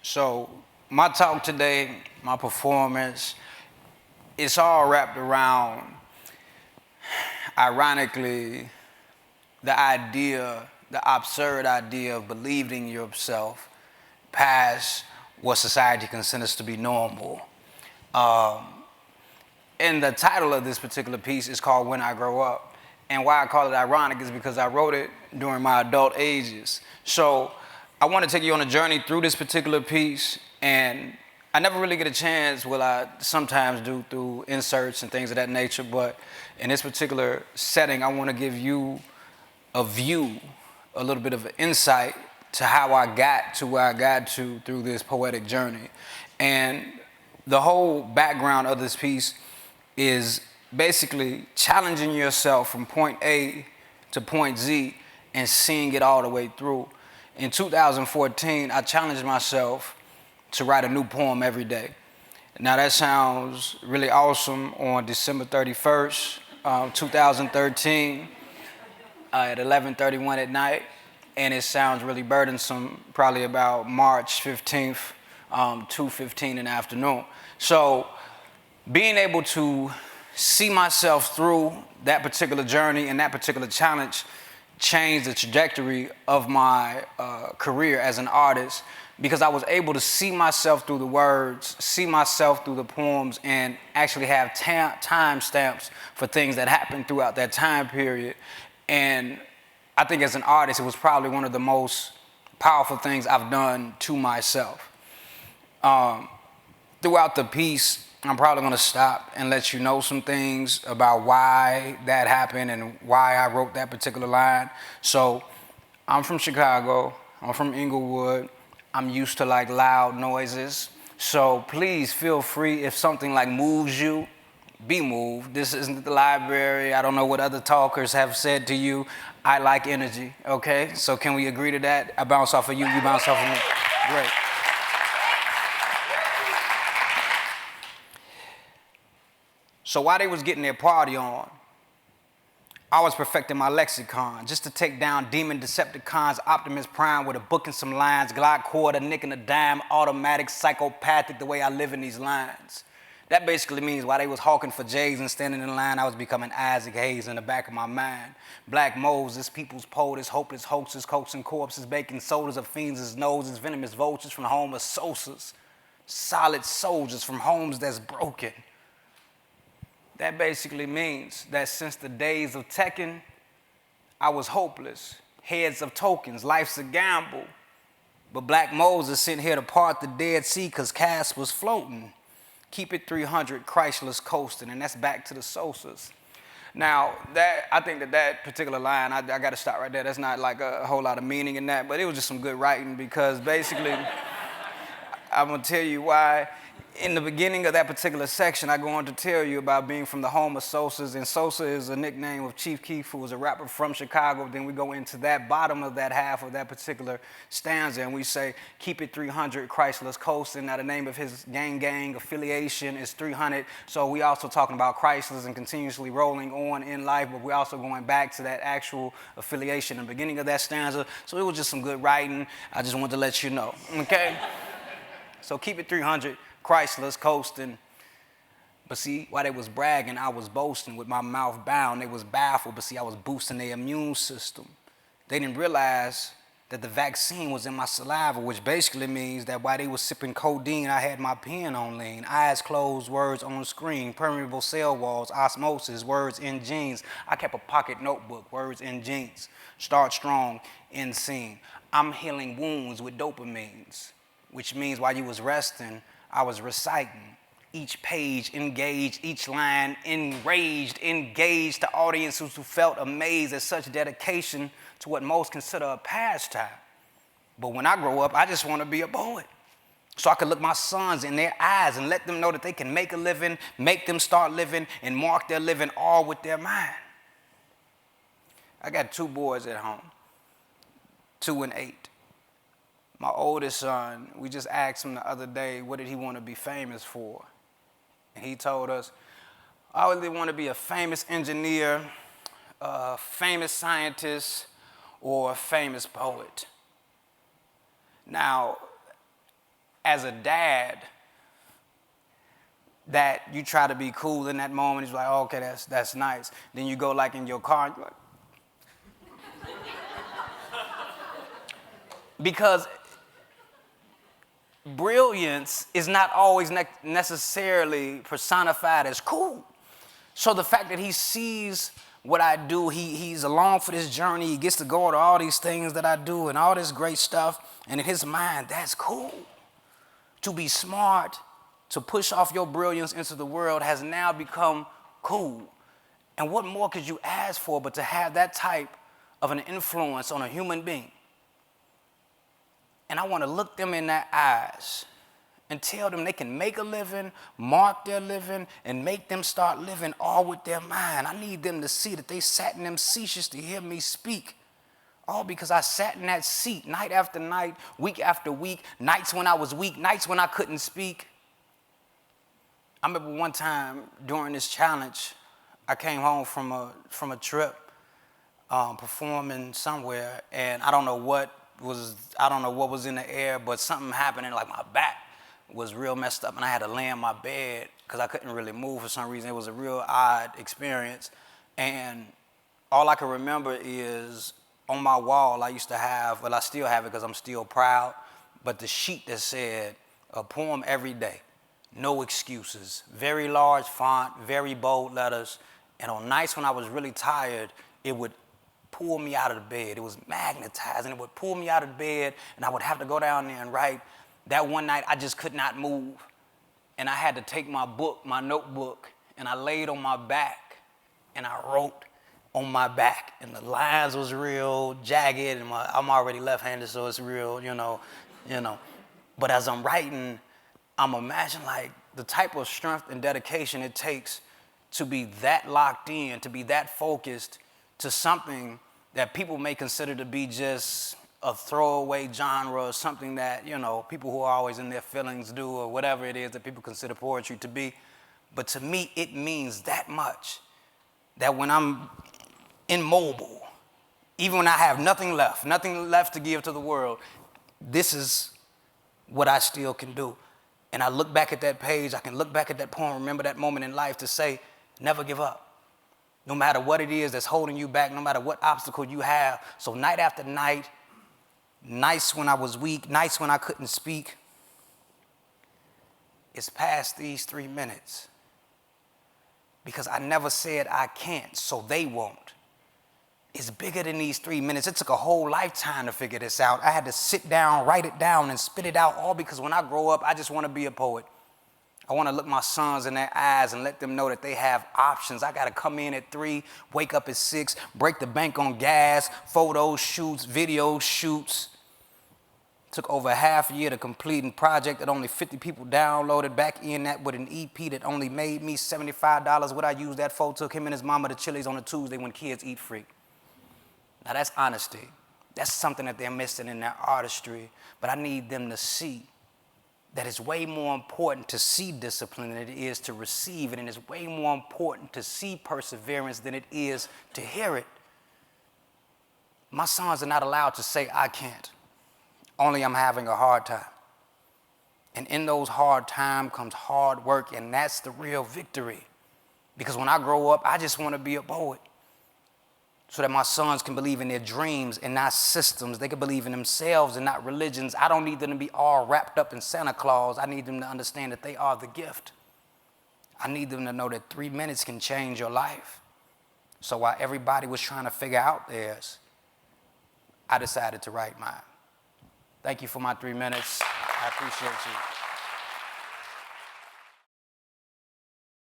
So my talk today, my performance, it's all wrapped around, ironically, the absurd idea of believing yourself past what society considers to be normal. And the title of this particular piece is called When I Grow Up. And why I call it ironic is because I wrote it during my adult ages. So I want to take you on a journey through this particular piece, and I never really get a chance, well, I sometimes do through inserts and things of that nature, but in this particular setting, I want to give you a view, a little bit of an insight to how I got to where I got to through this poetic journey. And the whole background of this piece is basically challenging yourself from point A to point Z and seeing it all the way through. In 2014, I challenged myself to write a new poem every day. Now that sounds really awesome on December 31st, 2013 at 11:31 at night, and it sounds really burdensome probably about March 15th, 2:15 in the afternoon. So being able to see myself through that particular journey and that particular challenge changed the trajectory of my career as an artist, because I was able to see myself through the words, see myself through the poems, and actually have time stamps for things that happened throughout that time period. And I think as an artist, it was probably one of the most powerful things I've done to myself. Throughout the piece, I'm probably going to stop and let you know some things about why that happened and why I wrote that particular line. So I'm from Chicago. I'm from Englewood. I'm used to like loud noises. So please feel free, if something like moves you, be moved. This isn't the library. I don't know what other talkers have said to you. I like energy, okay? So can we agree to that? I bounce off of you, you bounce off of me. Great. So while they was getting their party on, I was perfecting my lexicon just to take down demon Decepticons, Optimus Prime with a book and some lines, Glock quarter, nick and a dime, automatic, psychopathic, the way I live in these lines. That basically means while they was hawking for J's and standing in line, I was becoming Isaac Hayes in the back of my mind. Black Moses, people's poets, hopeless hoaxes, cokes and corpses, baking sodas of fiends' noses, venomous vultures from home of Sosas, solid soldiers from homes that's broken. That basically means that since the days of Tekken, I was hopeless. Heads of tokens, life's a gamble. But Black Moses sent here to part the Dead Sea because Cass was floating. Keep it 300, Chrysler's coasting, and that's back to the Sosas. Now, I think that particular line, I got to stop right there. That's not like a whole lot of meaning in that, but it was just some good writing, because basically, I'm going to tell you why. In the beginning of that particular section, I go on to tell you about being from the home of Sosas, and Sosa is a nickname of Chief Keef, who was a rapper from Chicago. Then we go into that bottom of that half of that particular stanza, and we say, keep it 300, Chrysler's coasting. Now the name of his gang affiliation is 300, so we also talking about Chrysler's and continuously rolling on in life, but we're also going back to that actual affiliation in the beginning of that stanza. So it was just some good writing. I just wanted to let you know, okay? So keep it 300. Chrysler's coasting. But see, while they was bragging, I was boasting with my mouth bound. They was baffled, but see, I was boosting their immune system. They didn't realize that the vaccine was in my saliva, which basically means that while they was sipping codeine, I had my pen on lean. Eyes closed, words on screen, permeable cell walls, osmosis, words in jeans. I kept a pocket notebook, words in jeans. Start strong, end scene. I'm healing wounds with dopamines, which means while you was resting, I was reciting each page, engaged, each line enraged, engaged the audiences who felt amazed at such dedication to what most consider a pastime. But when I grow up, I just want to be a poet, so I could look my sons in their eyes and let them know that they can make a living, make them start living, and mark their living all with their mind. I got 2 boys at home, 2 and 8. My oldest son, we just asked him the other day, what did he want to be famous for? And he told us, I really want to be a famous engineer, a famous scientist, or a famous poet. Now, as a dad, that you try to be cool in that moment. It's like, oh, okay, that's nice. Then you go like in your car, and you're like, because brilliance is not always necessarily personified as cool. So the fact that he sees what I do, he's along for this journey, he gets to go to all these things that I do and all this great stuff, and in his mind, that's cool. To be smart, to push off your brilliance into the world has now become cool. And what more could you ask for but to have that type of an influence on a human being? And I want to look them in their eyes and tell them they can make a living, mark their living, and make them start living all with their mind. I need them to see that they sat in them seats to hear me speak. All because I sat in that seat night after night, week after week, nights when I was weak, nights when I couldn't speak. I remember one time during this challenge, I came home from a trip performing somewhere, and I don't know what was in the air, but something happened, and like my back was real messed up, and I had to lay in my bed because I couldn't really move for some reason. It was a real odd experience, and all I can remember is on my wall I used to have, well, I still have it because I'm still proud, but the sheet that said a poem every day, no excuses, very large font, very bold letters, and on nights when I was really tired, it would pull me out of the bed. It was magnetizing. It would pull me out of the bed, and I would have to go down there and write. That one night, I just could not move, and I had to take my book, my notebook, and I laid on my back, and I wrote on my back, and the lines was real jagged, and I'm already left-handed, so it's real, you know. But as I'm writing, I'm imagining like the type of strength and dedication it takes to be that locked in, to be that focused to something that people may consider to be just a throwaway genre, or something that, people who are always in their feelings do, or whatever it is that people consider poetry to be. But to me, it means that much, that when I'm immobile, even when I have nothing left to give to the world, this is what I still can do. And I look back at that page, I can look back at that poem, remember that moment in life to say, never give up. No matter what it is that's holding you back, no matter what obstacle you have. So night after night, nights when I was weak, nights when I couldn't speak, it's past these 3 minutes. Because I never said I can't, so they won't. It's bigger than these 3 minutes. It took a whole lifetime to figure this out. I had to sit down, write it down, and spit it out, all because when I grow up, I just want to be a poet. I want to look my sons in their eyes and let them know that they have options. I got to come in at 3, wake up at 6, break the bank on gas, photos, shoots, video shoots. Took over half a year to complete a project that only 50 people downloaded, back in that with an EP that only made me $75. What I used that for, took him and his mama to Chili's on a Tuesday when kids eat free. Now that's honesty. That's something that they're missing in their artistry. But I need them to see that it's way more important to see discipline than it is to receive it, and it's way more important to see perseverance than it is to hear it. My sons are not allowed to say, I can't. Only I'm having a hard time. And in those hard times comes hard work, and that's the real victory. Because when I grow up, I just want to be a poet, so that my sons can believe in their dreams and not systems. They can believe in themselves and not religions. I don't need them to be all wrapped up in Santa Claus. I need them to understand that they are the gift. I need them to know that 3 minutes can change your life. So while everybody was trying to figure out theirs, I decided to write mine. Thank you for my 3 minutes. I appreciate you.